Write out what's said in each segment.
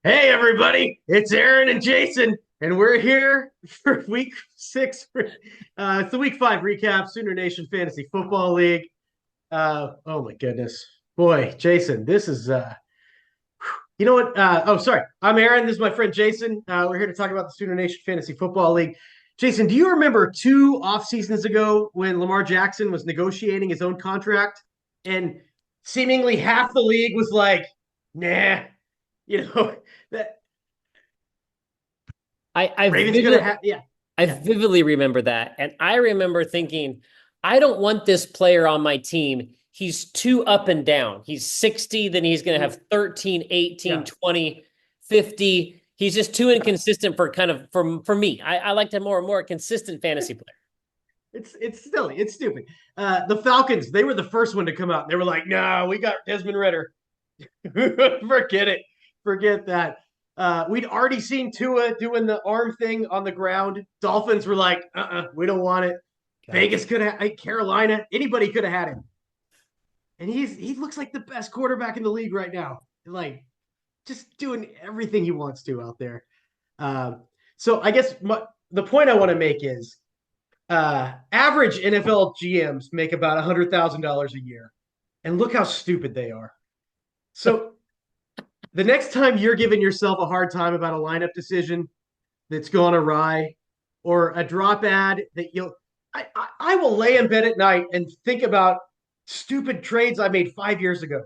Hey, everybody, it's Aaron and Jason, and we're here for week six. It's the week five recap, SoonerNation Fantasy Football League. Oh my goodness. Boy, Jason, this is, you know what? Sorry. I'm Aaron. This is my friend Jason. We're here to talk about the SoonerNation Fantasy Football League. Jason, do you remember two off seasons ago when Lamar Jackson was negotiating his own contract and seemingly half the league was like, nah, you know, that I I Ravens gonna vividly, have, yeah, I yeah, vividly remember that. And I remember thinking, I don't want this player on my team. He's too up and down. He's 60, then he's going to have 13, 18, yeah. 20, 50. He's just too inconsistent for kind of for me. I like to have more consistent fantasy player. It's silly. It's stupid. The Falcons, they were the first one to come out. They were like, "No, we got Desmond Ritter. Forget it. Forget that." We'd already seen Tua doing the arm thing on the ground. Dolphins were like, we don't want it." God. Vegas could have Carolina. Anybody could have had him, and he looks like the best quarterback in the league right now. Like just doing everything he wants to out there. Uh, so I guess the point I want to make is average NFL GMs make about $100,000 a year, and look how stupid they are. So the next time you're giving yourself a hard time about a lineup decision that's gone awry, or a drop ad that I will lay in bed at night and think about stupid trades I made 5 years ago.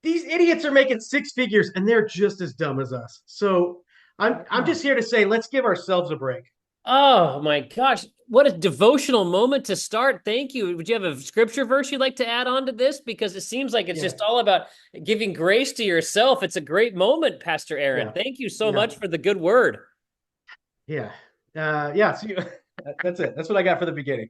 These idiots are making six figures, and they're just as dumb as us. So I'm just here to say, let's give ourselves a break. Oh my gosh. What a devotional moment to start. Thank you. Would you have a scripture verse you'd like to add on to this? Because it seems like it's Yeah, just all about giving grace to yourself. It's a great moment, Pastor Aaron. yeah, Thank you so yeah, much for the good word. yeah, yeah. So that's it. That's what I got for the beginning.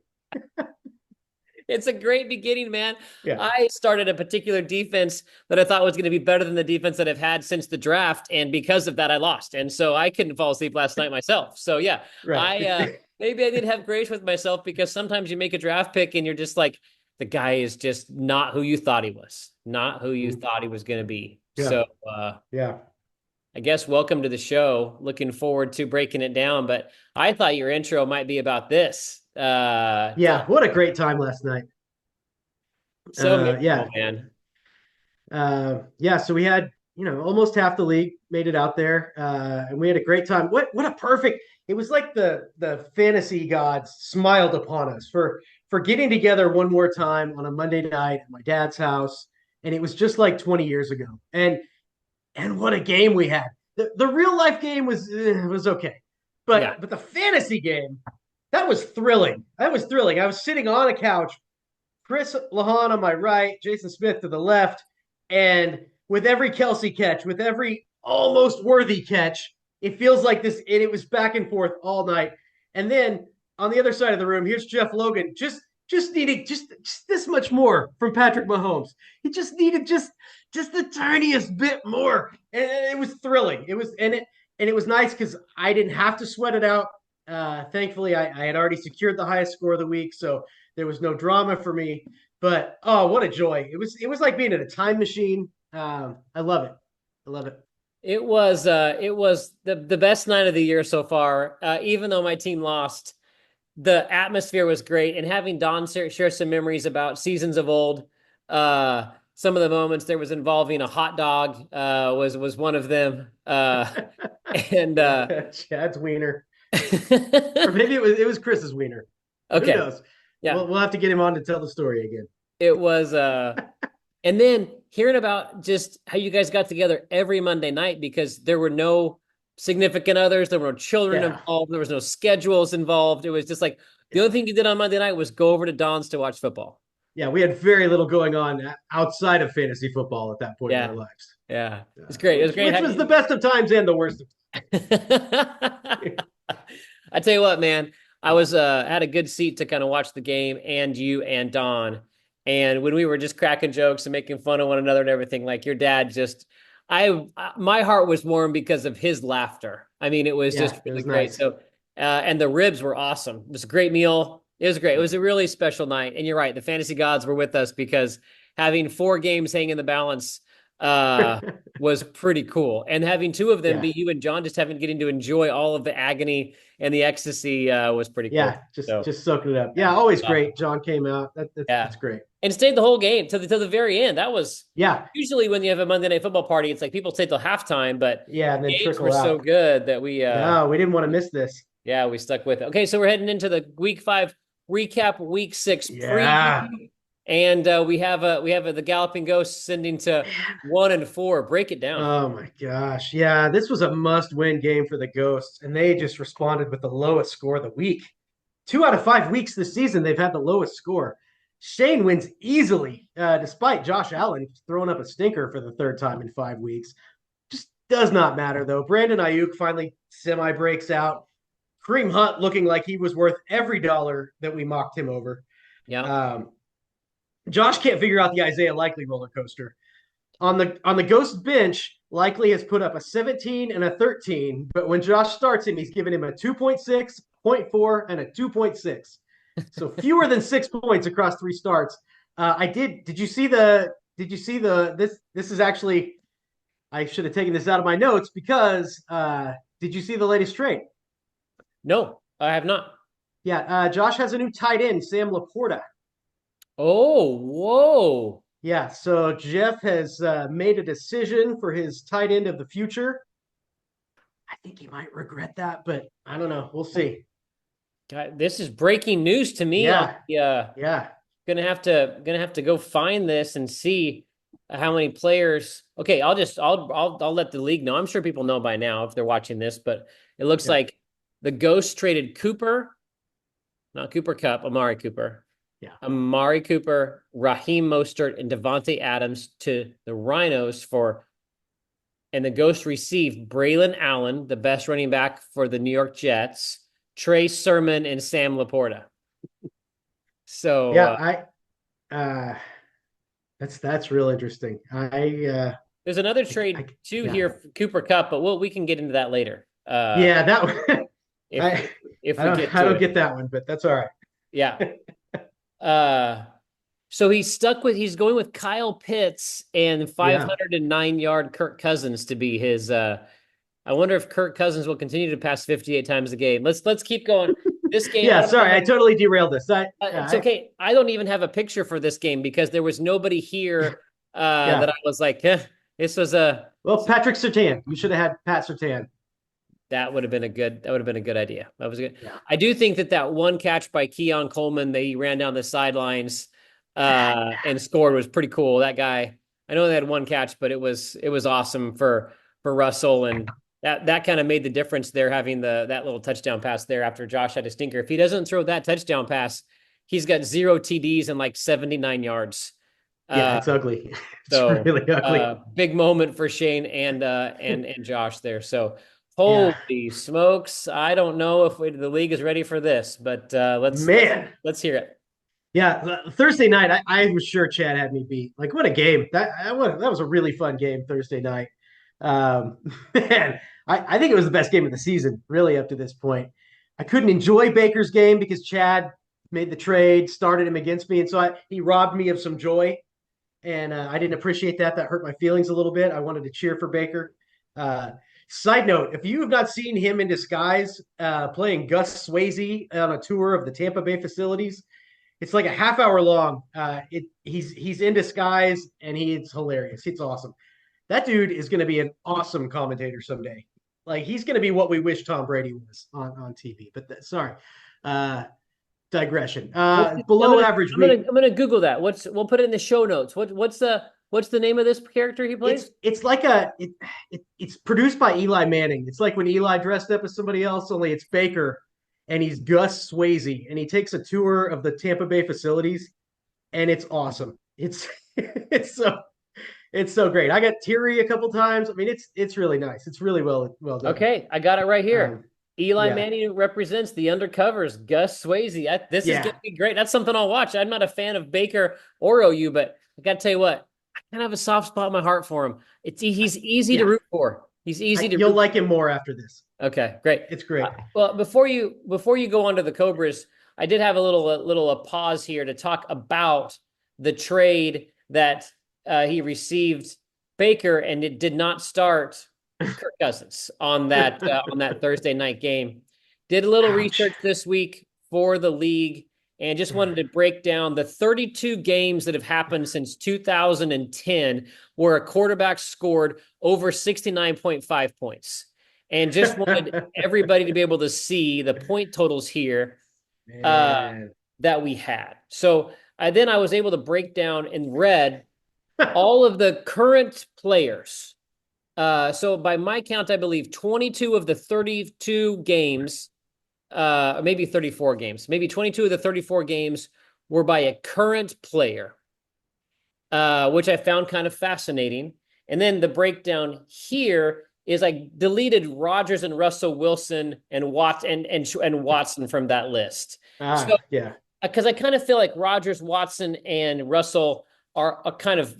It's a great beginning, man. Yeah, I started a particular defense that I thought was going to be better than the defense that I've had since the draft. And because of that, I lost. And so I couldn't fall asleep last night myself. So yeah, right. maybe I did have grace with myself because sometimes you make a draft pick and you're just like, the guy is just not who you thought he was, not who you thought he was going to be. Yeah, So, yeah, I guess welcome to the show. Looking forward to breaking it down. But I thought your intro might be about this. yeah. What a great time last night. So Yeah, memorable, man. yeah. So we had almost half the league made it out there, and we had a great time. What a perfect! It was like the fantasy gods smiled upon us for getting together one more time on a Monday night at my dad's house, and it was just like 20 years ago. And what a game we had. The real life game was okay, Yeah. but the fantasy game, that was thrilling. That was thrilling. I was sitting on a couch, Chris Lahan on my right, Jason Smith to the left, and with every Kelsey catch, with every almost worthy catch, it feels like this. And it was back and forth all night. And then on the other side of the room, here's Jeff Logan, just needing just this much more from Patrick Mahomes. He just needed just the tiniest bit more, and it was thrilling. It was nice because I didn't have to sweat it out. Thankfully, I had already secured the highest score of the week, so there was no drama for me. But oh, what a joy! It was like being in a time machine. I love it. I love it. It was the best night of the year so far. Even though my team lost, the atmosphere was great, and having Don share some memories about seasons of old. Some of the moments there was involving a hot dog was one of them. And Chad's wiener, or maybe it was Chris's wiener. Who okay, knows? yeah, We'll have to get him on to tell the story again. it was. And then hearing about just how you guys got together every Monday night because there were no significant others, there were no children Yeah, involved, there was no schedules involved. It was just like the yeah. only thing you did on Monday night was go over to Don's to watch football. Yeah, we had very little going on outside of fantasy football at that point in our Yeah, lives. yeah, it's great. It was great Which was the having best of times and the worst of I times. tell you what, man, I was had a good seat to kind of watch the game and you and Don. And when we were just cracking jokes and making fun of one another and everything, like your dad just my heart was warm because of his laughter. I mean, it was just Yeah, it really was great. nice. So and the ribs were awesome. It was a great meal. It was great. It was a really special night. And you're right, the fantasy gods were with us because having four games hang in the balance was pretty cool. And having two of them Yeah. be you and John just getting to enjoy all of the agony and the ecstasy was pretty cool. Yeah, just So just soaking it up. Yeah, always awesome. great. John came out. That's Yeah. great. And stayed the whole game to the very end. That was Yeah, usually when you have a Monday night football party, it's like people stay till halftime, but yeah, and then games were trickle so out. good that No, we didn't want to miss this. yeah, we stuck with it. Okay, so we're heading into the week 5 recap, week 6 Yeah. preview. And we have the Galloping Ghost sending to 1-4. Break it down. Oh my gosh. Yeah, this was a must-win game for the Ghosts, and they just responded with the lowest score of the week. 2 out of 5 weeks this season, they've had the lowest score. Shane wins easily, despite Josh Allen throwing up a stinker for the third time in 5 weeks. Just does not matter though. Brandon Ayuk finally semi breaks out. Kareem Hunt looking like he was worth every dollar that we mocked him over. Yeah. Um, Josh can't figure out the Isaiah Likely roller coaster. On the Ghost bench, Likely has put up a 17 and a 13, but when Josh starts him, he's given him a 2.6, 0.4, and a 2.6. So fewer than 6 points across 3 starts. Did you see this is actually, I should have taken this out of my notes because did you see the latest trade? No, I have not. Yeah, Josh has a new tight end, Sam Laporta. Oh, whoa. Yeah, so Jeff has made a decision for his tight end of the future. I think he might regret that, but I don't know. We'll see. God, this is breaking news to me. Yeah, Yeah, yeah, gonna have to go find this and see how many players. Okay, I'll let the league know. I'm sure people know by now if they're watching this, but it looks yeah, like the Ghost traded Cooper, not Cooper Cup, Amari Cooper. yeah. Amari Cooper, Raheem Mostert, and Devontae Adams to the Rhinos and the Ghost received Braylon Allen, the best running back for the New York Jets, Trey Sermon, and Sam Laporta. So Yeah, uh that's real interesting. there's another trade too Yeah. here for Cooper Cup, but we can get into that later. Yeah, that one If I if I we don't get I to don't it, get that one, but that's all right. yeah. So he's going with Kyle Pitts and Yeah. 509-yard Kirk Cousins to be his. I wonder if Kirk Cousins will continue to pass 58 times a game. Let's keep going. This game, Yeah, sorry, I totally derailed this. it's okay. I don't even have a picture for this game because there was nobody here that Yeah. I was like, this was a. Well, Patrick Surtain. You should have had Pat Surtain. That would have been a good idea. That was good. Yeah. I do think that one catch by Keon Coleman that he ran down the sidelines and scored was pretty cool. That guy, I know they had one catch, but it was awesome for Russell, and that kind of made the difference there, having that little touchdown pass there after Josh had a stinker. If he doesn't throw that touchdown pass, he's got 0 TDs and like 79 yards. Yeah, it's ugly. It's So really ugly. big moment for Shane and Josh there. So Yeah. holy smokes. I don't know if the league is ready for this, but Man. let's hear it. Yeah, Thursday night, I was sure Chad had me beat. Like, what a game! That was a really fun game Thursday night. Man, I think it was the best game of the season, really, up to this point. I couldn't enjoy Baker's game because Chad made the trade, started him against me, and so he robbed me of some joy, and I didn't appreciate that. That hurt my feelings a little bit. I wanted to cheer for Baker. Uh, Side note: if you have not seen him in disguise playing Gus Swayze on a tour of the Tampa Bay facilities, it's like a half hour long. He's in disguise and he's hilarious. It's awesome. That dude is going to be an awesome commentator someday. Like he's going to be what we wish Tom Brady was on TV. But sorry, digression. Below average week. I'm gonna Google that. We'll put it in the show notes. What's the name of this character he plays? It's like it's produced by Eli Manning. It's like when Eli dressed up as somebody else, only it's Baker and he's Gus Swayze, and he takes a tour of the Tampa Bay facilities, and it's awesome. It's it's so great. I got teary a couple times. I mean, it's really nice. It's really well done. Okay, I got it right here. Eli yeah. Manning represents the undercovers. Gus Swayze. This is gonna be great. That's something I'll watch. I'm not a fan of Baker or OU, but I gotta tell you what, I kind of have a soft spot in my heart for him. He's easy to root for. He's easy to. You'll like him more after this. Okay, great. It's great. Well, before you go on to the Cobras, I did have a little pause here to talk about the trade that he received Baker, and it did not start Kirk Cousins on that Thursday night game. Did a little Ouch. research this week for the league and just wanted to break down the 32 games that have happened since 2010 where a quarterback scored over 69.5 points. And just wanted everybody to be able to see the point totals here that we had. So then I was able to break down in red all of the current players. So by my count, I believe 22 of the 32 games, maybe 34 games, maybe 22 of the 34 games were by a current player, which I found kind of fascinating. And then the breakdown here is I deleted Rodgers and Russell Wilson and Watson from that list. So, Yeah. Because I kind of feel like Rodgers, Watson, and Russell are kind of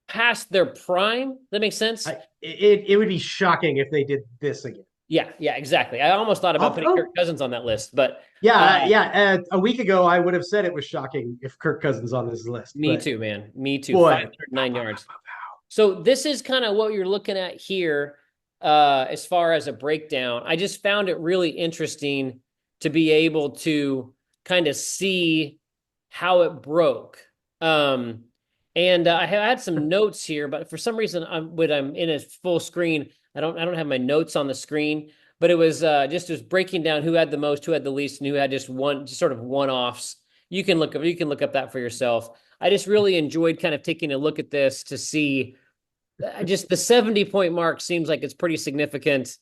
past their prime. That makes sense? It would be shocking if they did this again. Yeah, exactly. I almost thought about putting Kirk Cousins on that list, but a week ago I would have said it was shocking if Kirk Cousins on this list. Me too, man. Me too. Boy, 509 yards. So this is kind of what you're looking at here as far as a breakdown. I just found it really interesting to be able to kind of see how it broke. And I had some notes here, but for some reason, when I'm in a full screen, I don't have my notes on the screen. But it was just breaking down who had the most, who had the least, and who had just sort of one-offs. You can look up that for yourself. I just really enjoyed kind of taking a look at this to see just the 70-point mark seems like it's pretty significant.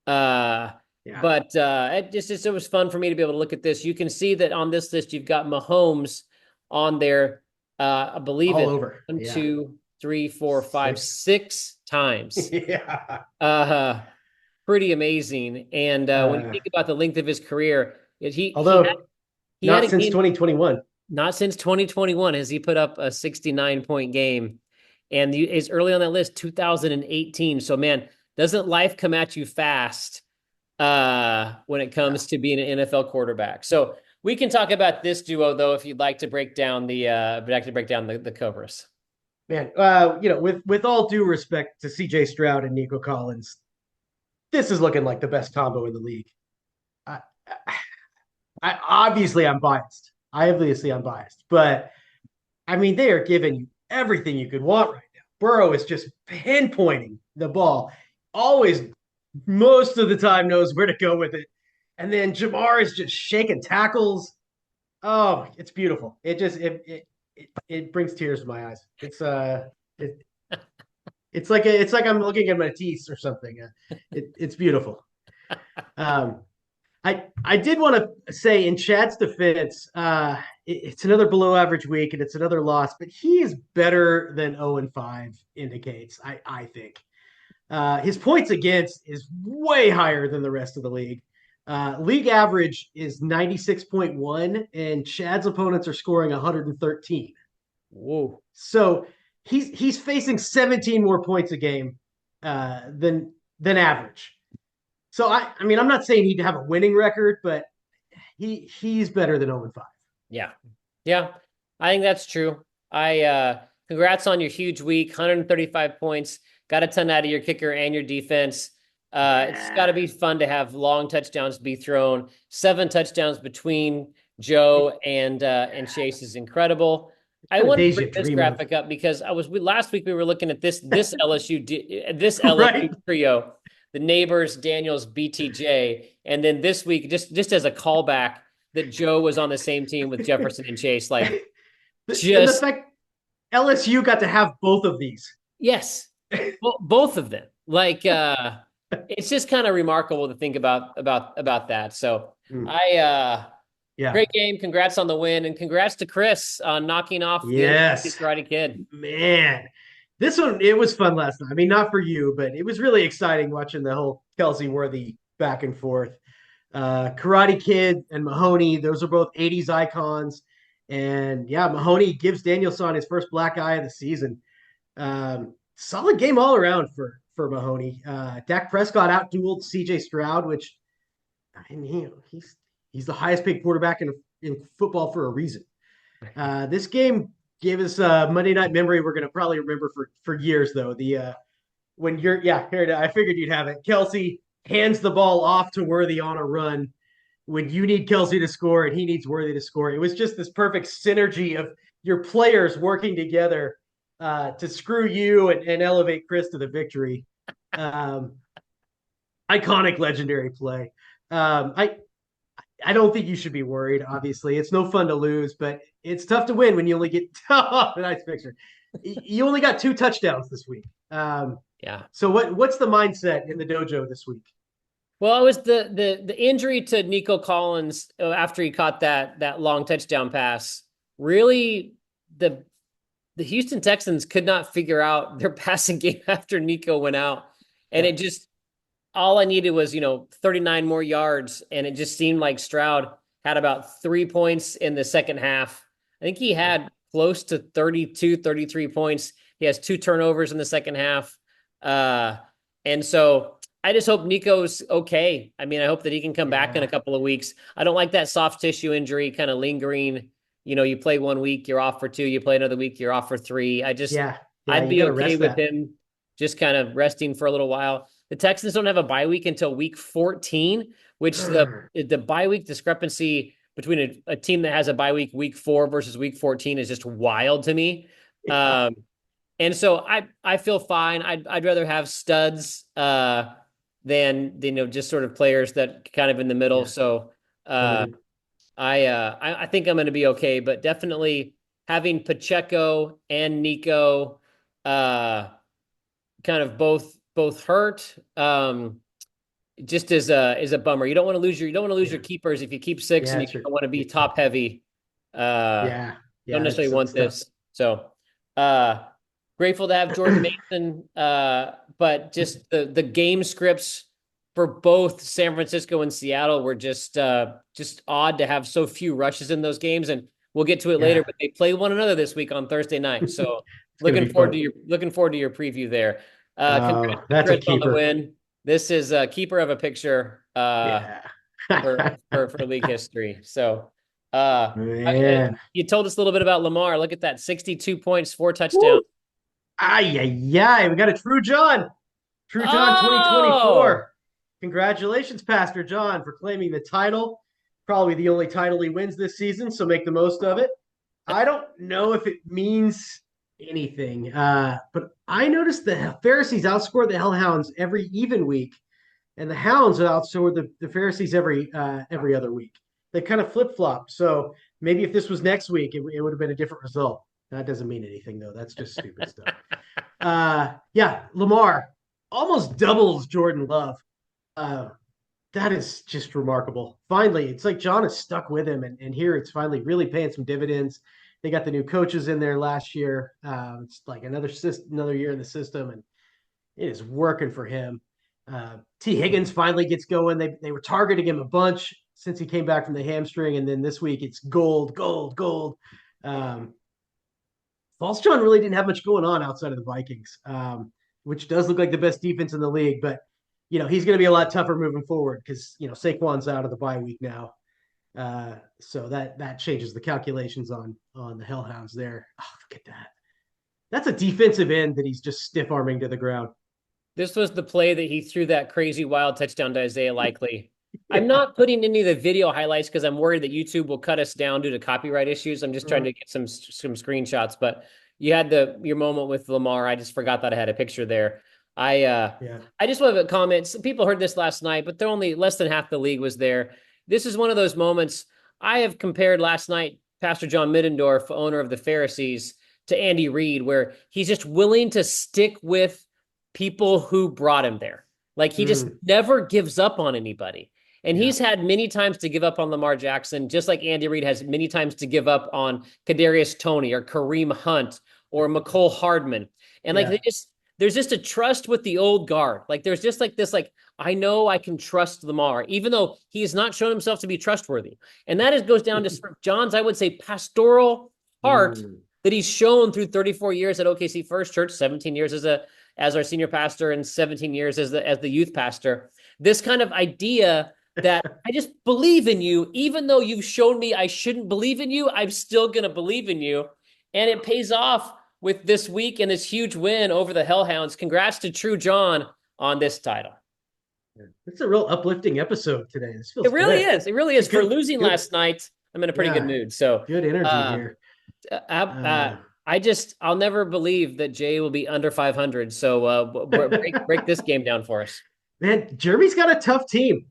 But it was fun for me to be able to look at this. You can see that on this list, you've got Mahomes on there. I believe all it. over. 1, 2, 3, 4, 5, 6 times. Yeah. Pretty amazing. And when you think about the length of his career, he not since 2021. Not since 2021 has he put up a 69-point game. And is early on that list, 2018. So, man, doesn't life come at you fast when it comes to being an NFL quarterback? So we can talk about this duo, though, if you'd like to break down the Cobras. Man, with all due respect to CJ Stroud and Nico Collins, this is looking like the best combo in the league. I'm biased. But I mean, they are giving you everything you could want right now. Burrow is just pinpointing the ball, always, most of the time knows where to go with it. And then Jamar is just shaking tackles. Oh, it's beautiful. It brings tears to my eyes. It's like I'm looking at Matisse or something. It's beautiful. I did want to say in Chad's defense, it's another below average week and it's another loss, but he is better than 0-5 indicates. I think his points against is way higher than the rest of the league. League average is 96.1, and Chad's opponents are scoring 113. Whoa! So he's facing 17 more points a game than average. So I mean, I'm not saying he'd have a winning record, but he's better than 0-5. Yeah, I think that's true. Congrats on your huge week, 135 points. Got a ton out of your kicker and your defense. It's got to be fun to have long touchdowns be thrown. 7 touchdowns between Joe and Chase is incredible. I want to bring this graphic up because last week we were looking at this LSU trio, the Neighbors, Daniels, BTJ, and then this week just as a callback that Joe was on the same team with Jefferson and Chase. Like, the fact LSU got to have both of these. Yes, both of them. Like, it's just kind of remarkable to think about that. So great game. Congrats on the win, and congrats to Chris on knocking off the Karate Kid. Man, this one, it was fun last night. I mean, not for you, but it was really exciting watching the whole Kelsey Worthy back and forth. Karate Kid and Mahoney, those are both 80s icons. And yeah, Mahoney gives Danielson his first black eye of the season. Solid game all around for Mahoney. Dak Prescott out-dueled CJ Stroud, which, I mean, he's the highest paid quarterback in football for a reason. This game gave us a Monday night memory we're going to probably remember for years, though. When you're, yeah, here, I figured you'd have it. Kelsey hands the ball off to Worthy on a run when you need Kelsey to score and he needs Worthy to score. It was just this perfect synergy of your players working together to screw you and elevate Chris to the victory. Um, Iconic, legendary play. I don't think you should be worried. Obviously, it's no fun to lose, but it's tough to win when you only get nice picture. You only got 2 touchdowns this week. Yeah. So what's the mindset in the dojo this week? Well, it was the injury to Nico Collins after he caught that long touchdown pass. Really, the Houston Texans could not figure out their passing game after Nico went out, and it just all I needed was 39 more yards, and it just seemed like Stroud had about 3 points in the second half. I think he had close to 32, 33 points. He has 2 turnovers in the second half, and so I just hope Nico's okay. I mean, I hope that he can come back in a couple of weeks. I don't like that soft tissue injury kind of lingering. You play 1 week, you're off for 2. You play another week, you're off for 3. I'd be okay with him just kind of resting for a little while. The Texans don't have a bye week until week 14, which the bye week discrepancy between a team that has a bye week 4 versus week 14 is just wild to me. Yeah. And so I feel fine. I'd rather have studs than just sort of players that kind of in the middle. Yeah. So I think I'm going to be okay, but definitely having Pacheco and Nico kind of both hurt just is a bummer. You don't want to lose your keepers if you keep 6 and you don't want to be top heavy. Don't necessarily want this. So grateful to have Jordan Mason, but just the game scripts for both San Francisco and Seattle were just odd to have so few rushes in those games, and we'll get to it later. But they play one another this week on Thursday night, so looking forward to your preview there. Congrats, that's Chris, a keeper. On the win. This is a keeper of a picture for league history. So you told us a little bit about Lamar. Look at that, 62 points, 4 touchdowns. We got a True John 2024. Congratulations, Pastor John, for claiming the title. Probably the only title he wins this season, so make the most of it. I don't know if it means anything, but I noticed the Pharisees outscored the Hellhounds every even week, and the Hounds outscored the Pharisees every other week. They kind of flip-flop. So maybe if this was next week, it would have been a different result. That doesn't mean anything, though. That's just stupid stuff. Lamar almost doubles Jordan Love. That is just remarkable. Finally, it's like John is stuck with him, and here it's finally really paying some dividends. They got the new coaches in there last year. It's like another year in the system, and it is working for him. T. Higgins finally gets going. They were targeting him a bunch since he came back from the hamstring, and then this week it's gold. False John really didn't have much going on outside of the Vikings, which does look like the best defense in the league. But, he's going to be a lot tougher moving forward because, Saquon's out of the bye week now. So that changes the calculations on the Hellhounds there. Oh, look at that. That's a defensive end that he's just stiff-arming to the ground. This was the play that he threw that crazy wild touchdown to Isaiah Likely. I'm not putting any of the video highlights because I'm worried that YouTube will cut us down due to copyright issues. I'm just trying to get some screenshots. But you had your moment with Lamar. I just forgot that I had a picture there. I just want to comment. People heard this last night, but they're only less than half the league was there. This is one of those moments. I have compared last night Pastor John Middendorf, owner of the Pharisees, to Andy Reid, where he's just willing to stick with people who brought him there. Like he just never gives up on anybody. And he's had many times to give up on Lamar Jackson, just like Andy Reid has many times to give up on Kadarius Toney or Kareem Hunt or McCole Hardman. And there's just a trust with the old guard. Like there's just like this, like, I know I can trust Lamar, even though he has not shown himself to be trustworthy. And that goes down to John's, I would say, pastoral heart that he's shown through 34 years at OKC First Church, 17 years as our senior pastor and 17 years as the youth pastor. This kind of idea that I just believe in you, even though you've shown me I shouldn't believe in you, I'm still going to believe in you. And it pays off with this week and this huge win over the Hellhounds. Congrats to True John on this title. It's a real uplifting episode today. This It feels really good. is. It really It's is. a For good, losing good, last night, I'm in a pretty good yeah, mood. So, good energy here. uh, I'll never believe that Jay will be under 500. So, break this game down for us. Man, Jeremy's got a tough team.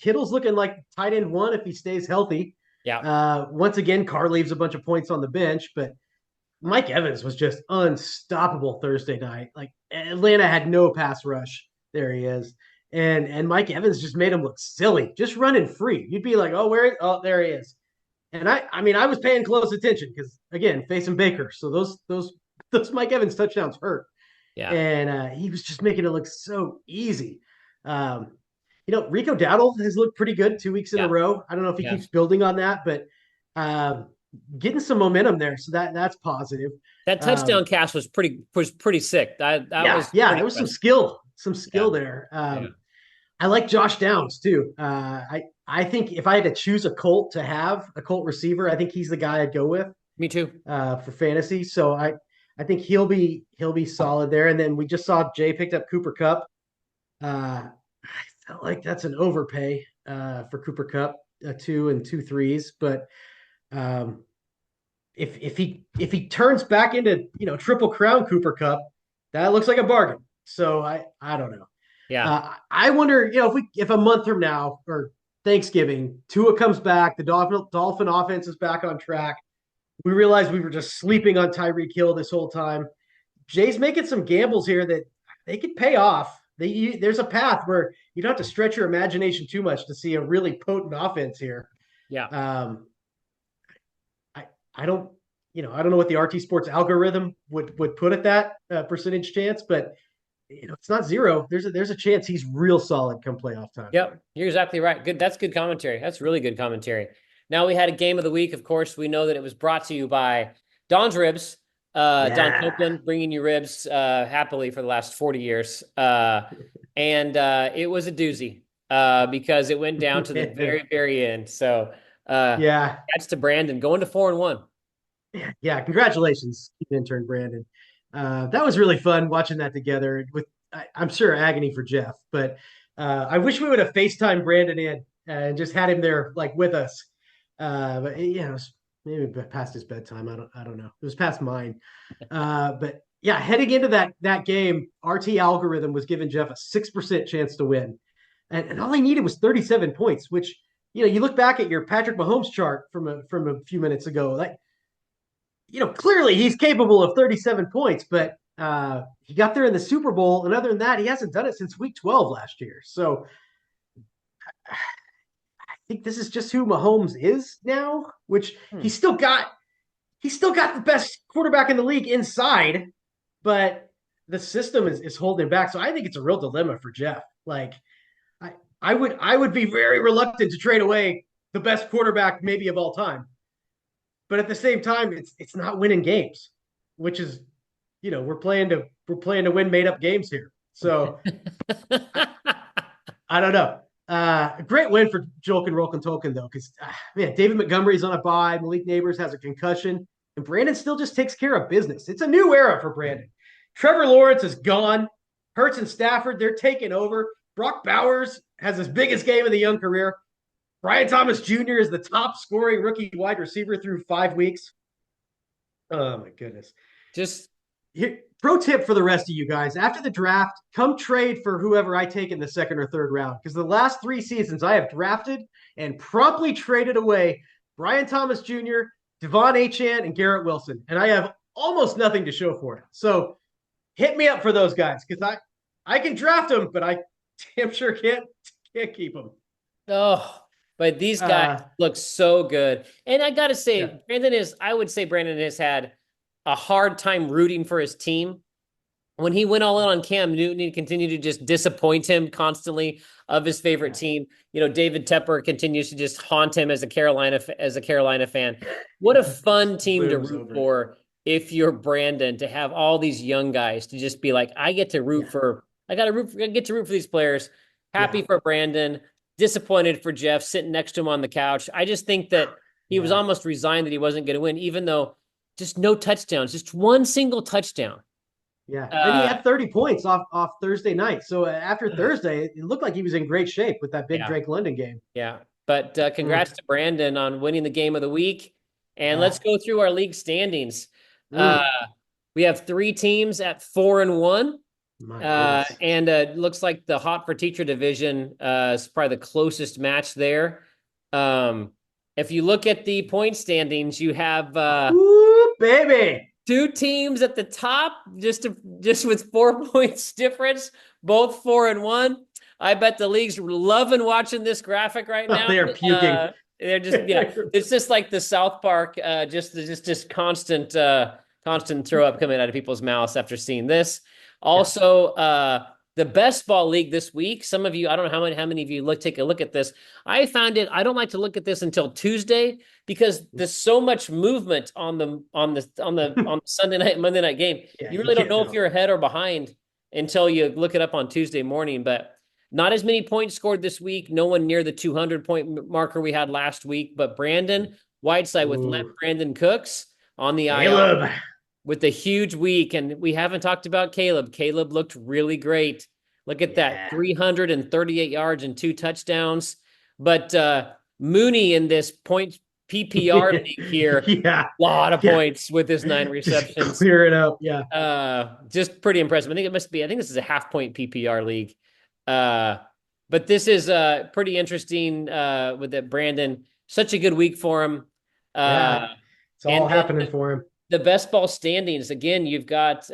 Kittle's looking like tight end one if he stays healthy. Yeah. Once again, Carr leaves a bunch of points on the bench, but Mike Evans was just unstoppable Thursday night. Like Atlanta had no pass rush. There he is. And Mike Evans just made him look silly, just running free. You'd be like, oh, oh, there he is. And I mean, I was paying close attention because again, facing Baker. So those Mike Evans touchdowns hurt. Yeah. And he was just making it look so easy. Um, Rico Dowdle has looked pretty good 2 weeks in a row. I don't know if he keeps building on that, but getting some momentum there. So that's positive. That touchdown catch was pretty sick. That was it was some skill there. I like Josh Downs too. I think if I had to choose a Colt receiver, I think he's the guy I'd go with. Me too. For fantasy. So I think he'll be solid there. And then we just saw Jay picked up Cooper Kupp. I felt like that's an overpay for Cooper Kupp, 2 and 2 threes. But if he turns back into Triple Crown Cooper Kupp, that looks like a bargain. So I don't know. Yeah. I wonder, if a month from now or Thanksgiving, Tua comes back, the Dolphin offense is back on track. We realized we were just sleeping on Tyreek Hill this whole time. Jay's making some gambles here that they could pay off. There's a path where you don't have to stretch your imagination too much to see a really potent offense here. Yeah. I don't know what the RT Sports algorithm would put at that percentage chance, but it's not zero. There's a chance he's real solid come playoff time. Yep, you're exactly right. Good. That's good commentary. That's really good commentary. Now we had a game of the week. Of course, we know that it was brought to you by Don's Ribs. Don Copeland bringing you ribs happily for the last 40 years. And it was a doozy because it went down to the very, very end. So that's to Brandon going to 4-1. Yeah, congratulations, intern Brandon. That was really fun watching that together with, I'm sure, agony for Jeff. But I wish we would have FaceTimed Brandon in and just had him there like with us. But it was maybe past his bedtime. I don't know. It was past mine. But yeah, heading into that game, RT algorithm was giving Jeff a 6% chance to win, and all he needed was 37 points. Which you look back at your Patrick Mahomes chart from a few minutes ago, like clearly he's capable of 37 points, but he got there in the Super Bowl, and other than that, he hasn't done it since Week 12 last year. So I think this is just who Mahomes is now, which he's still got the best quarterback in the league inside, but the system is holding back. So I think it's a real dilemma for Jeff. Like I would be very reluctant to trade away the best quarterback maybe of all time. But at the same time, it's not winning games, which is, we're playing to win made up games here. So I don't know. A great win for Jolkin Rolkin Tolkien though, because man, David Montgomery's on a bye, Malik Neighbors has a concussion, and Brandon still just takes care of business. It's a new era for Brandon. Trevor Lawrence is gone. Hurts and Stafford, they're taking over. Brock Bowers has his biggest game of the young career. Brian Thomas Jr. is the top scoring rookie wide receiver through 5 weeks. Oh my goodness. Just here, pro tip for the rest of you guys. After the draft, come trade for whoever I take in the second or third round. Because the last 3 seasons I have drafted and promptly traded away Brian Thomas Jr., Devon Achane, and Garrett Wilson. And I have almost nothing to show for it. So hit me up for those guys. Because I can draft them, but I damn sure can't keep them. Oh, but these guys look so good. And I got to say, I would say Brandon has had a hard time rooting for his team. When he went all in on Cam Newton, he continued to just disappoint him constantly of his favorite team. David Tepper continues to just haunt him as a Carolina fan. What a fun team to root for if you're Brandon, to have all these young guys to just be like, I get to root for these players. Happy for Brandon. Disappointed for Jeff sitting next to him on the couch. I just think that he was almost resigned that he wasn't going to win, even though just no touchdowns, just one single touchdown. Yeah, and he Uh, had 30 points off Thursday night. So after Thursday, it looked like he was in great shape with that big yeah, Drake London game. yeah. But Mm, congrats to Brandon on winning the game of the week. And let's yeah. go through our league standings. Uh, Mm, we have three teams at 4-1. my goodness. And looks like the Hot for Teacher division is probably the closest match there. Um, if you look at the point standings, you have Ooh, baby. two teams at the top, just with 4 points difference, both 4-1. I bet the league's loving watching this graphic right Oh, now. they are puking. They're just it's just like the South Park, just constant throw up coming out of people's mouths after seeing this. Yeah. Also, the best ball league this week. Some of you, I don't know how many of you take a look at this. I found it. I don't like to look at this until Tuesday because there's so much movement on the Sunday night, Monday night game. Yeah, You you really don't can't know if know. you're ahead or behind until you look it up on Tuesday morning. But not as many points scored this week. No one near the 200-point marker we had last week. But Brandon Whiteside with left Ooh, Brandon Cooks on the IL Caleb. with a huge week. And we haven't talked about Caleb. Caleb looked really great. Look at that, Yeah. 338 yards and 2 touchdowns. But Mooney in this point PPR league here, Yeah. a lot of Yeah. points with his 9 Just receptions. clear it up. Yeah. Just pretty impressive. I think this is a half-point PPR league. Uh, but this is pretty interesting with that Brandon. Such a good week for him. Yeah. Uh, It's all and happening for him. the best ball standings, again, you've got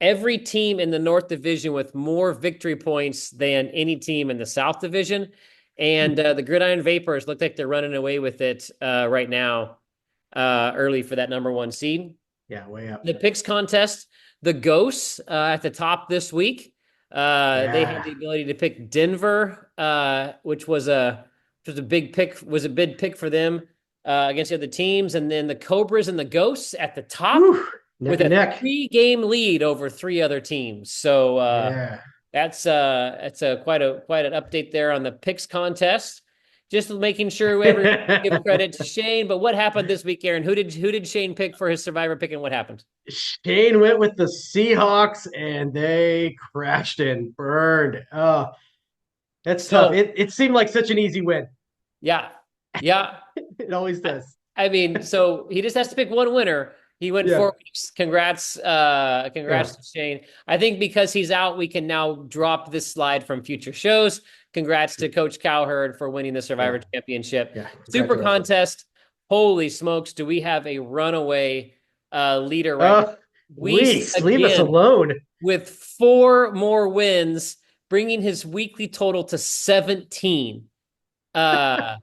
every team in the North Division with more victory points than any team in the South Division. And the Gridiron Vapors look like they're running away with it right now, early for that number 1 seed. Yeah, way up. The picks contest, the Ghosts at the top this week. They had Yeah. the ability to pick Denver, which was a big pick for them against the other teams, and then the Cobras and the Ghosts at the top Whew. Neck with and a neck. 3-game lead over 3 other teams. So Yeah. that's a quite an update there on the picks contest. Just making sure everyone give credit to Shane. But what happened this week, Aaron? Who did Shane pick for his survivor pick, and what happened? Shane went with the Seahawks and they crashed and burned. Oh, that's tough. So It seemed like such an easy win. yeah, yeah. It always does. I mean, so he just has to pick one winner. He went Yeah. 4 weeks. Congrats, Yeah. congrats to Shane. I think because he's out, we can now drop this slide from future shows. Congrats to Coach Cowherd for winning the Survivor Yeah. Championship. Yeah. Super Congratulations. contest. Holy smokes, do we have a runaway leader right now? Weiss Weiss, leave us again alone. with 4 more wins, bringing his weekly total to 17. Uh,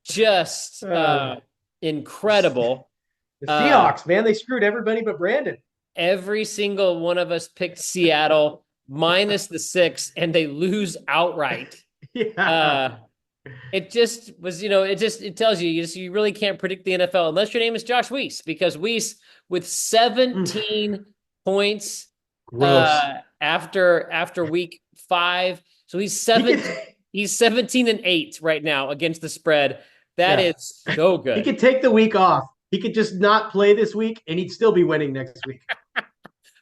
just Uh, incredible. the Uh, Seahawks, man, they screwed everybody but Brandon. every single one of us picked Seattle minus the 6, and they lose outright. Yeah. It just was, it tells you, you really can't predict the NFL unless your name is Josh Weiss, because Weiss with 17 points Gross. after week 5. So he's he's 17-8 right now against the spread. That Yeah. is so He good. could take the week off. He could just not play this week and he'd still be winning next week.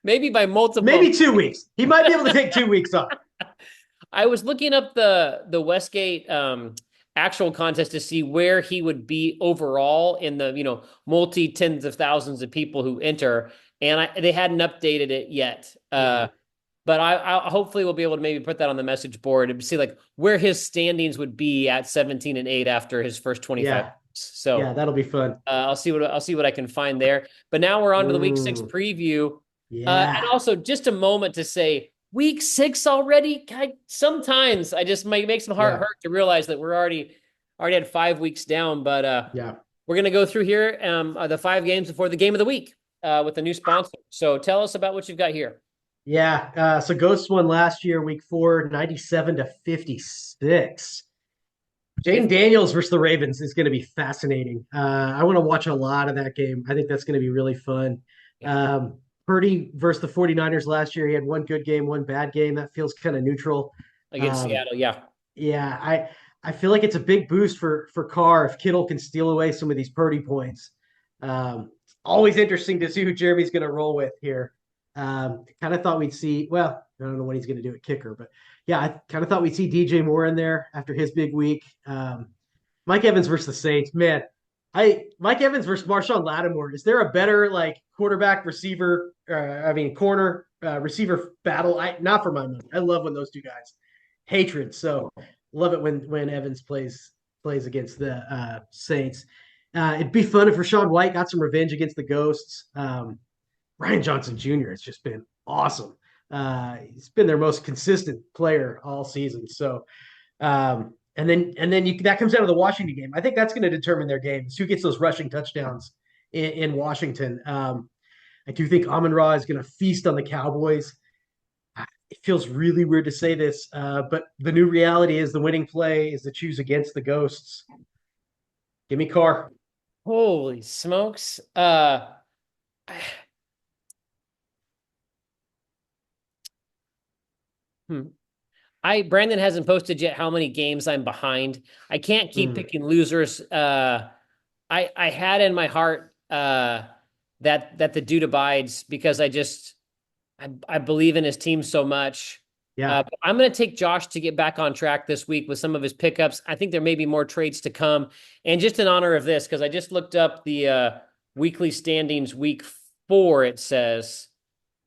Maybe by multiple. Maybe 2 weeks. He might be able to take 2 weeks off. I was looking up the Westgate actual contest to see where he would be overall in the multi tens of thousands of people who enter, and they hadn't updated it yet. But I hopefully will be able to maybe put that on the message board and see like where his standings would be at 17-8 after his first 25. Yeah. So Yeah, that'll be fun. I'll see what I can find there. But now we're on to the week 6 preview. Yeah. And also just a moment to say week 6 already. Sometimes I just makes my heart hurt to realize that we're already had 5 weeks down. But Yeah. we're gonna go through here the 5 games before the game of the week with a new sponsor. So tell us about what you've got here. Yeah. So Ghosts won last year, week 4, 97-56. Jaden Daniels versus the Ravens is going to be fascinating. I want to watch a lot of that game. I think that's going to be really fun. Purdy versus the 49ers last year. He had one good game, one bad game. That feels kind of neutral. Against Seattle, yeah. Yeah, I feel like it's a big boost for Carr if Kittle can steal away some of these Purdy points. always interesting to see who Jeremy's going to roll with here. Kind of thought we'd see, well, I don't know what he's going to do at kicker, but yeah, I kind of thought we'd see DJ Moore in there after his big week. Mike Evans versus the Saints, man. Mike Evans versus Marshawn Lattimore. Is there a better like quarterback receiver? Corner receiver battle. Not for my money. I love when those two guys hatred. So love it when Evans plays against the Saints. It'd be fun if Rachaad White got some revenge against the Ghosts. Ryan Johnson Jr. has just been awesome. He's been their most consistent player all season. So, that comes out of the Washington game. I think that's going to determine their games. Who gets those rushing touchdowns in Washington? I do think Amon-Ra is going to feast on the Cowboys. It feels really weird to say this, but the new reality is the winning play is to choose against the Ghosts. Give me Carr. Holy smokes. Brandon hasn't posted yet how many games I'm behind. I can't keep picking losers. I had in my heart that the dude abides because I believe in his team so much. Yeah. But I'm going to take Josh to get back on track this week with some of his pickups. I think there may be more trades to come. And just in honor of this, because I just looked up the weekly standings week 4, it says.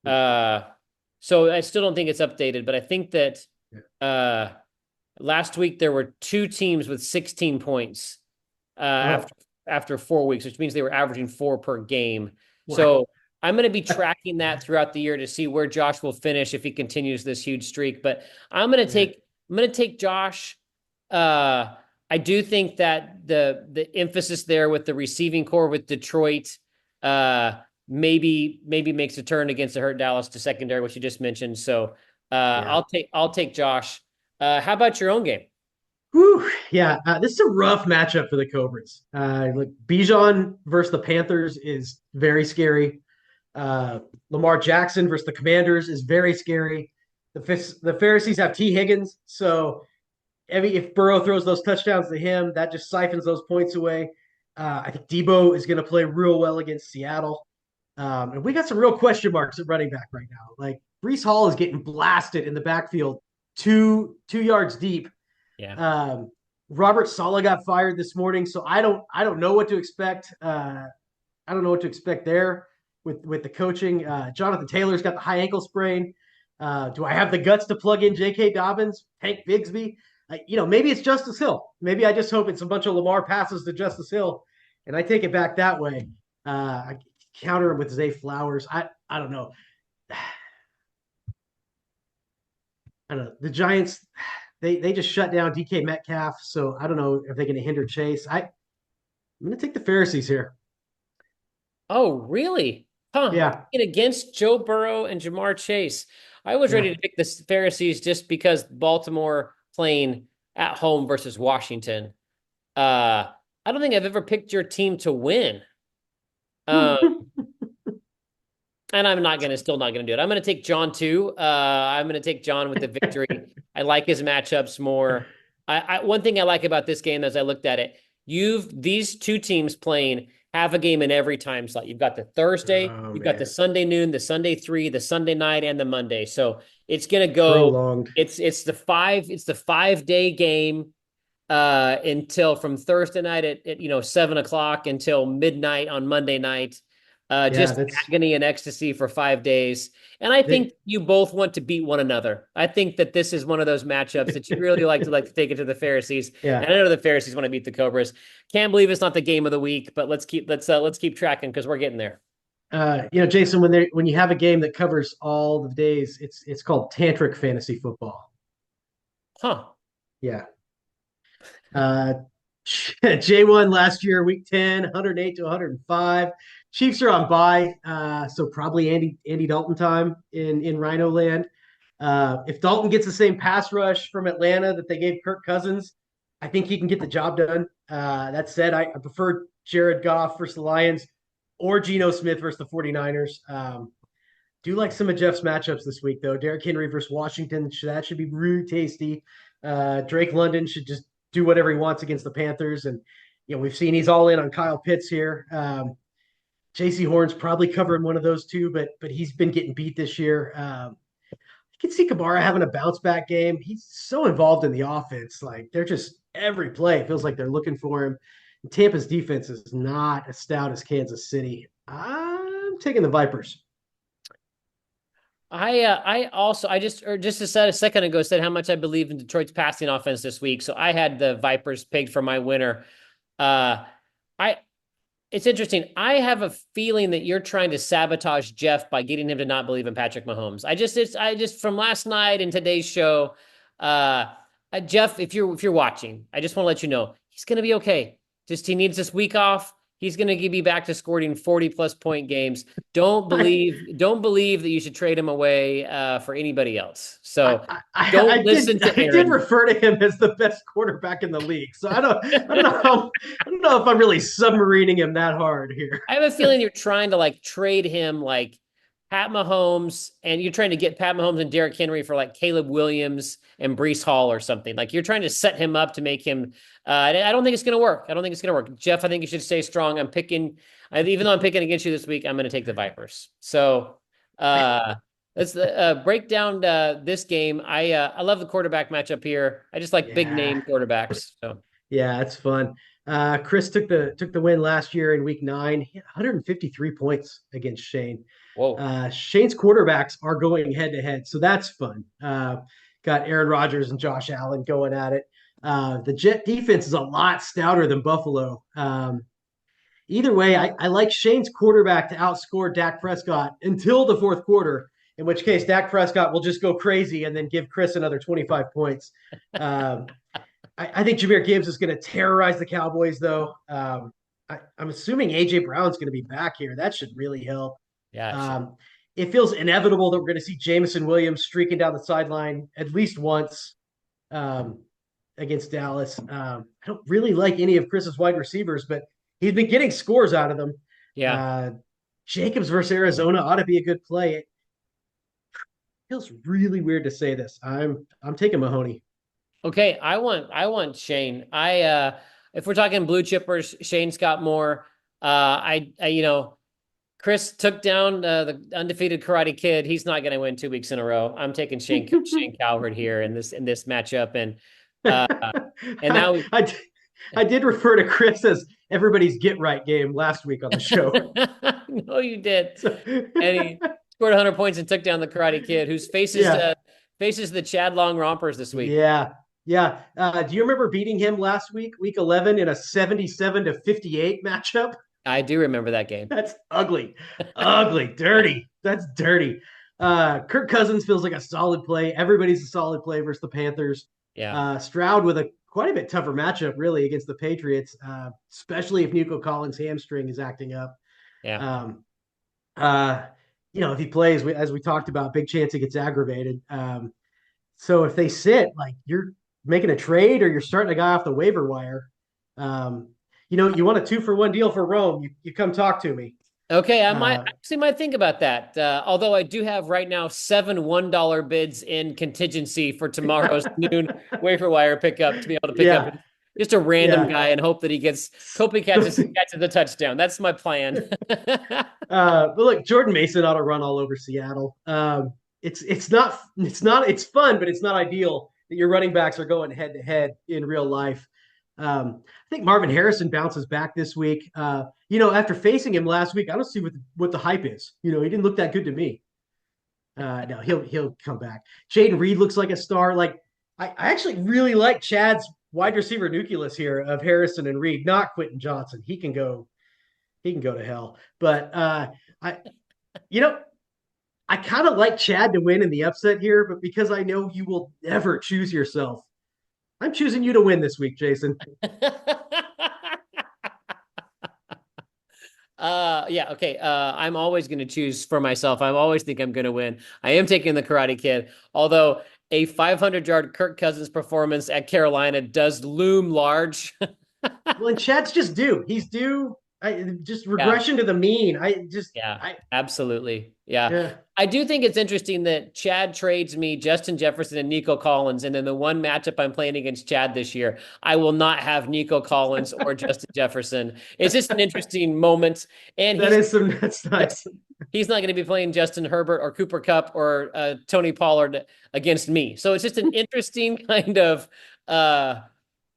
So I still don't think it's updated, but I think that last week there were 2 teams with 16 points after 4 weeks, which means they were averaging 4 per game. Wow. So I'm going to be tracking that throughout the year to see where Josh will finish if he continues this huge streak. But I'm going to take Josh. I do think that the emphasis there with the receiving core with Detroit maybe makes a turn against the hurt Dallas to secondary, which you just mentioned. So I'll take Josh. How about your own game? Whew, yeah, this is a rough matchup for the Cobras. Bijan versus the Panthers is very scary. Lamar Jackson versus the Commanders is very scary. The Pharisees have T. Higgins, so if Burrow throws those touchdowns to him, that just siphons those points away. I think Debo is going to play real well against Seattle. And we got some real question marks at running back right now. Like Breece Hall is getting blasted in the backfield, two yards deep. Yeah. Robert Saleh got fired this morning, so I don't know what to expect. I don't know what to expect there with the coaching. Jonathan Taylor's got the high ankle sprain. Do I have the guts to plug in J.K. Dobbins, Hank Bigsby? Maybe it's Justice Hill. Maybe I just hope it's a bunch of Lamar passes to Justice Hill, and I take it back that way. I counter him with Zay Flowers. I don't know. I don't know. The Giants, they just shut down DK Metcalf, so I don't know if they're going to hinder Chase. I'm going to take the Pharisees here. Oh, really? Huh. Yeah. Against Joe Burrow and Jamar Chase. I was ready to pick the Pharisees just because Baltimore playing at home versus Washington. I don't think I've ever picked your team to win. And I'm still not going to do it. I'm going to take John too. I'm going to take John with the victory. I like his matchups more. One thing I like about this game as I looked at it, these 2 teams playing have a game in every time slot. You've got the Thursday, got the Sunday noon, the Sunday 3, the Sunday night, and the Monday. So it's going to go prolonged. It's the 5-day game until from Thursday night at 7:00 until midnight on Monday night. Just agony and ecstasy for 5 days. And I think you both want to beat one another. I think that this is one of those matchups that you really like to take it to the Pharisees. Yeah. And I know the Pharisees want to beat the Cobras. Can't believe it's not the game of the week, but let's keep tracking because we're getting there. Jason, when you have a game that covers all the days, it's called tantric fantasy football. Huh. Yeah. J1 last year, week 10, 108 to 105. Chiefs are on bye, so probably Andy Dalton time in Rhino land. If Dalton gets the same pass rush from Atlanta that they gave Kirk Cousins, I think he can get the job done. That said, I prefer Jared Goff versus the Lions or Geno Smith versus the 49ers. Do like some of Jeff's matchups this week, though. Derrick Henry versus Washington, that should be really tasty. Drake London should just do whatever he wants against the Panthers. And, we've seen he's all in on Kyle Pitts here. JC Horn's probably covering one of those two, but he's been getting beat this year. You can see Kamara having a bounce back game. He's so involved in the offense. Like they're just every play feels like they're looking for him. And Tampa's defense is not as stout as Kansas City. I'm taking the Vipers. I also I just or just a second ago said how much I believe in Detroit's passing offense this week. So I had the Vipers pegged for my winner. I It's interesting. I have a feeling that you're trying to sabotage Jeff by getting him to not believe in Patrick Mahomes. I just from last night and today's show, Jeff, if you're watching, I just want to let you know he's going to be okay. Just he needs this week off. He's going to be back to scoring 40+ point games. Don't believe that you should trade him away for anybody else. So don't listen to Aaron. I did refer to him as the best quarterback in the league. So I don't know if I'm really submarining him that hard here. I have a feeling you're trying to like trade him like Pat Mahomes, and you're trying to get Pat Mahomes and Derrick Henry for like Caleb Williams and Breece Hall or something. Like you're trying to set him up to make him. I don't think it's going to work. I don't think it's going to work. Jeff, I think you should stay strong. Even though I'm picking against you this week, I'm going to take the Vipers. So let's break down this game. I love the quarterback matchup here. I just like big name quarterbacks. So yeah, it's fun. Chris took the win last year in week 9. He had 153 points against Shane. Whoa. Shane's quarterbacks are going head to head, so that's fun. Got Aaron Rodgers and Josh Allen going at it. The Jet defense is a lot stouter than Buffalo. Either way, I like Shane's quarterback to outscore Dak Prescott until the fourth quarter, in which case Dak Prescott will just go crazy and then give Chris another 25 points. I think Jahmyr Gibbs is going to terrorize the Cowboys, though. I'm assuming A.J. Brown's going to be back here. That should really help. Yeah. It feels inevitable that we're going to see Jameson Williams streaking down the sideline at least once against Dallas. I don't really like any of Chris's wide receivers, but he's been getting scores out of them. Yeah. Jacobs versus Arizona ought to be a good play. It feels really weird to say this. I'm taking Mahoney. Okay, I want Shane. If we're talking blue chippers, Shane's got more. Chris took down the undefeated Karate Kid. He's not going to win 2 weeks in a row. I'm taking Shane Calvert here in this matchup, and now I did refer to Chris as everybody's get right game last week on the show. No, you did. And he scored 100 points and took down the Karate Kid, whose faces the Chad Long Rompers this week. Yeah. Do you remember beating him last week, week 11, in a 77-58 matchup? I do remember that game. That's ugly, dirty. That's dirty. Kirk Cousins feels like a solid play. Everybody's a solid play versus the Panthers. Yeah. Stroud with quite a bit tougher matchup, really, against the Patriots, especially if Nico Collins' hamstring is acting up. Yeah. If he plays, as we talked about, big chance it gets aggravated. So if they sit, like you're making a trade or you're starting a guy off the waiver wire, you want a 2-for-1 deal for Rome, you come talk to me. Okay, I might think about that. Although I do have right now 7 $1 bids in contingency for tomorrow's noon waiver wire pickup to be able to pick up just a random guy and hope he catches the touchdown. That's my plan. But look, Jordan Mason ought to run all over Seattle. It's fun, but it's not ideal that your running backs are going head to head in real life. I think Marvin Harrison bounces back this week. After facing him last week, I don't see what the hype is. He didn't look that good to me. No, he'll come back. Jaden Reed looks like a star. Like I actually really like Chad's wide receiver nucleus here of Harrison and Reed, not Quentin Johnson. He can go to hell. But I kind of like Chad to win in the upset here, but because I know you will never choose yourself, I'm choosing you to win this week, Jason. Yeah, okay. I'm always going to choose for myself. I always think I'm going to win. I am taking the Karate Kid, although a 500-yard Kirk Cousins performance at Carolina does loom large. Well, and Chad's just due. He's due Just Yeah. regression to the mean. Yeah, I absolutely. Yeah. yeah. I do think it's interesting that Chad trades me Justin Jefferson and Nico Collins. And then the one matchup I'm playing against Chad this year, I will not have Nico Collins or Justin Jefferson. It's just an interesting moment. And That's nice. he's not going to be playing Justin Herbert or Cooper Kupp or Tony Pollard against me. So it's just an interesting kind uh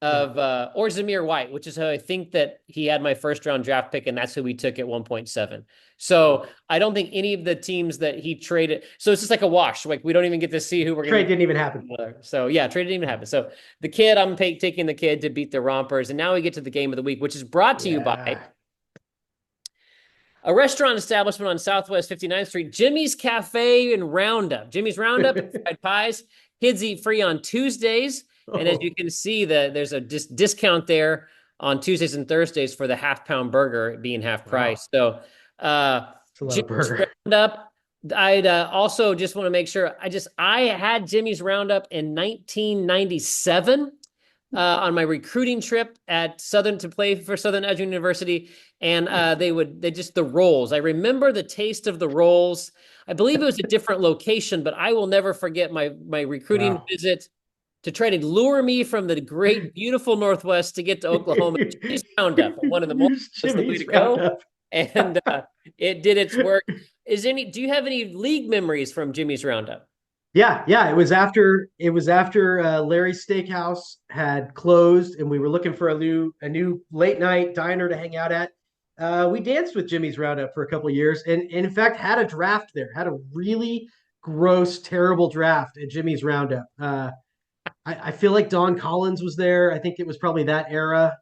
or Zamir White, which is how I think that he had my first round draft pick, and that's who we took at 1.7. So I don't think any of the teams that he traded. So it's just like a wash. Like we don't even get to see who we're going to Trade didn't even happen. So yeah, trade didn't even happen. So I'm taking the kid to beat the Rompers, and now we get to the game of the week, which is brought to you by Yeah. a restaurant establishment on Southwest 59th Street, Jimmy's Cafe and Roundup. Jimmy's Roundup and fried pies. Kids eat free on Tuesdays. And as you Oh, can see, there's a discount there on Tuesdays and Thursdays for the half-pound burger being half wow. price. So It's a lot of Jimmy's burger. Roundup. I'd also just want to make sure I had Jimmy's Roundup in 1997 on my recruiting trip at Southern to play for Southern Edgewood University, and they just the rolls. I remember the taste of the rolls. I believe it was a different location, but I will never forget my recruiting Wow. visit to try to lure me from the great, beautiful Northwest to get to Oklahoma. Jimmy's Roundup, one of the most Use was the way to Jimmy's go, Roundup. and it did its work. Do you have any league memories from Jimmy's Roundup? Yeah. It was after Larry's Steakhouse had closed, and we were looking for a new late night diner to hang out at. We danced with Jimmy's Roundup for a couple of years, and in fact had a draft there. Had a really gross, terrible draft at Jimmy's Roundup. I feel like Don Collins was there. I think it was probably that era,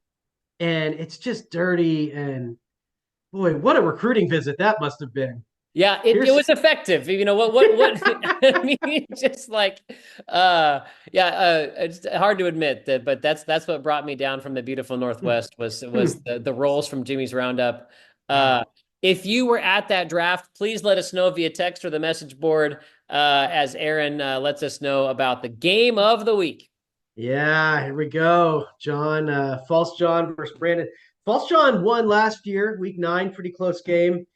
and it's just dirty. And boy, what a recruiting visit that must have been. Yeah, it Here's was effective. You know what I mean, just like yeah, it's hard to admit that, but that's what brought me down from the beautiful Northwest was the rolls from Jimmy's Roundup. Uh wow. if you were at that draft, please let us know via text or the message board as Aaron lets us know about the game of the week. Yeah, here we go. John, False John versus Brandon. False John won last year, week 9, pretty close game.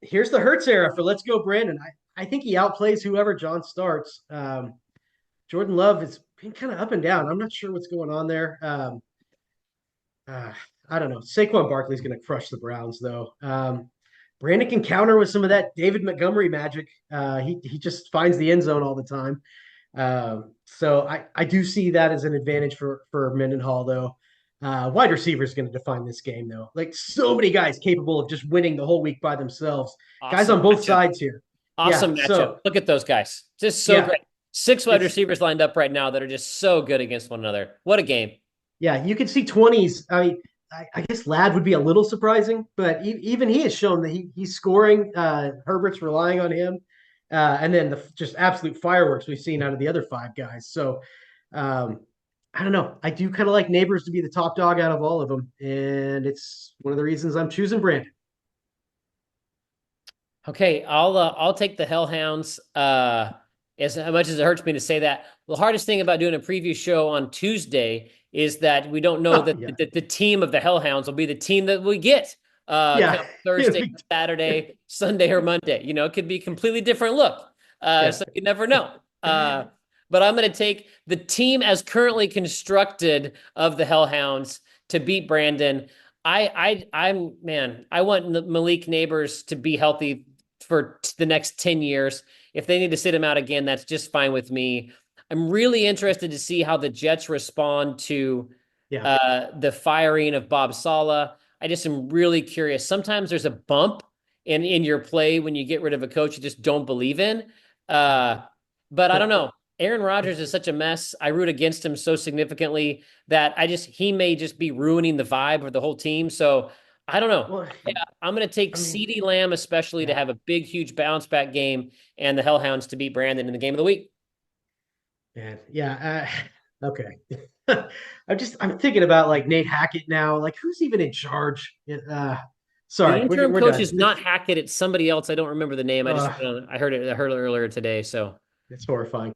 Here's the Hertz era for Let's Go Brandon. I think he outplays whoever John starts. Jordan Love has been kind of up and down. I'm not sure what's going on there. Uh, I don't know. Saquon Barkley's going to crush the Browns, though. Brandon can counter with some of that David Montgomery magic. He just finds the end zone all the time. So I do see that as an advantage for Mendenhall, though. Wide receiver is going to define this game, though. Like so many guys capable of just winning the whole week by themselves. Guys Awesome on both matchup. sides here. Yeah. Awesome matchup. So Look at those guys. Just so yeah, great. Six wide it's receivers lined up right now that are just so good against one another. What a game. yeah. You can see 20s. I guess Ladd would be a little surprising, but even he has shown that he's scoring. Herbert's relying on him, and then the just absolute fireworks we've seen out of the other 5 guys. So um, I don't know. I do kind of like Neighbors to be the top dog out of all of them, and it's one of the reasons I'm choosing Brandon. Okay, I'll take the Hellhounds. As much as it hurts me to say that, the hardest thing about doing a preview show on Tuesday is that we don't know that Yeah, the team of the Hellhounds will be the team that we get yeah, come Thursday, Saturday, Sunday, or Monday. You know, it could be a completely different look. yeah. So you never know. But I'm going to take the team as currently constructed of the Hellhounds to beat Brandon. I'm man. I want Malik Neighbors to be healthy for the next 10 years. If they need to sit him out again, that's just fine with me. I'm really interested to see how the Jets respond to Yeah. the firing of Bob Saleh. I just am really curious. Sometimes there's a bump in your play when you get rid of a coach you just don't believe in. But I don't know. Aaron Rodgers is such a mess. I root against him so significantly that he may just be ruining the vibe of the whole team. So I don't know. Well, Yeah, I'm going to take I mean, CeeDee Lamb, especially to yeah, have a big, huge bounce back game, and the Hellhounds to beat Brandon in the game of the week. man, yeah. Okay. I'm thinking about like Nate Hackett now. Like, who's even in charge? The Sorry, interim we're coach done. is not Hackett; it's somebody else. I don't remember the name. Uh, I heard it. I heard it earlier today. So it's horrifying.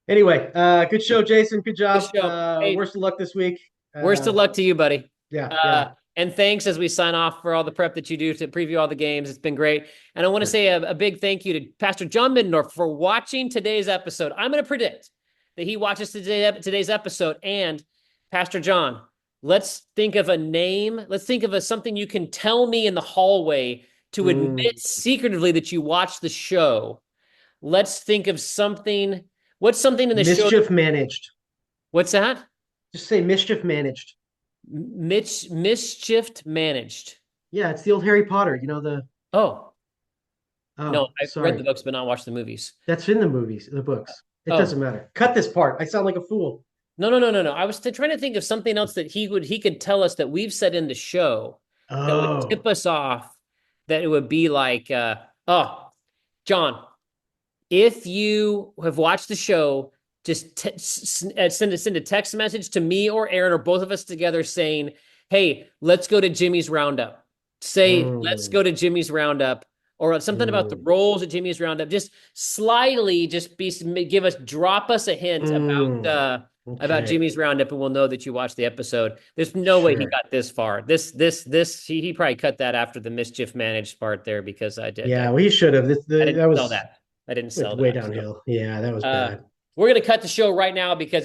Anyway, good show, Jason. Good good job. show. Hey, Worst of luck this week. worst of luck to you, buddy. Yeah, Uh, yeah. And thanks as we sign off for all the prep that you do to preview all the games. It's been great. And I want to say a big thank you to Pastor John Middendorf for watching today's episode. I'm going to predict that he watches today's episode. And Pastor John, let's think of a name. Let's think of something you can tell me in the hallway to admit secretively that you watched the show. Let's think of something. What's something in the show? Mischief managed. What's that? Just say mischief managed. Mischief managed. Yeah, it's the old Harry Potter. You know the. Oh, Oh, no, I've sorry. read the books but not watched the movies. That's in the movies, the books. It Oh. doesn't matter. Cut this part. I sound like a fool. No. I was trying to think of something else that he could tell us that we've said in the show that would tip us off. That it would be like, oh, John, if you have watched the show, just send a text message to me or Aaron or both of us together saying, "Hey, let's go to Jimmy's Roundup." Say, "Let's go to Jimmy's Roundup," or something about the rolls at Jimmy's Roundup. Just slightly, drop us a hint about Jimmy's Roundup, and we'll know that you watched the episode. There's no way he got this far. He probably cut that after the mischief managed part there because I did. Yeah, we should have. I didn't sell that. I didn't sell that. Way downhill. So. Yeah, that was bad. We're gonna cut the show right now because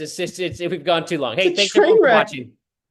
we've gone too long. Hey, thanks for watching.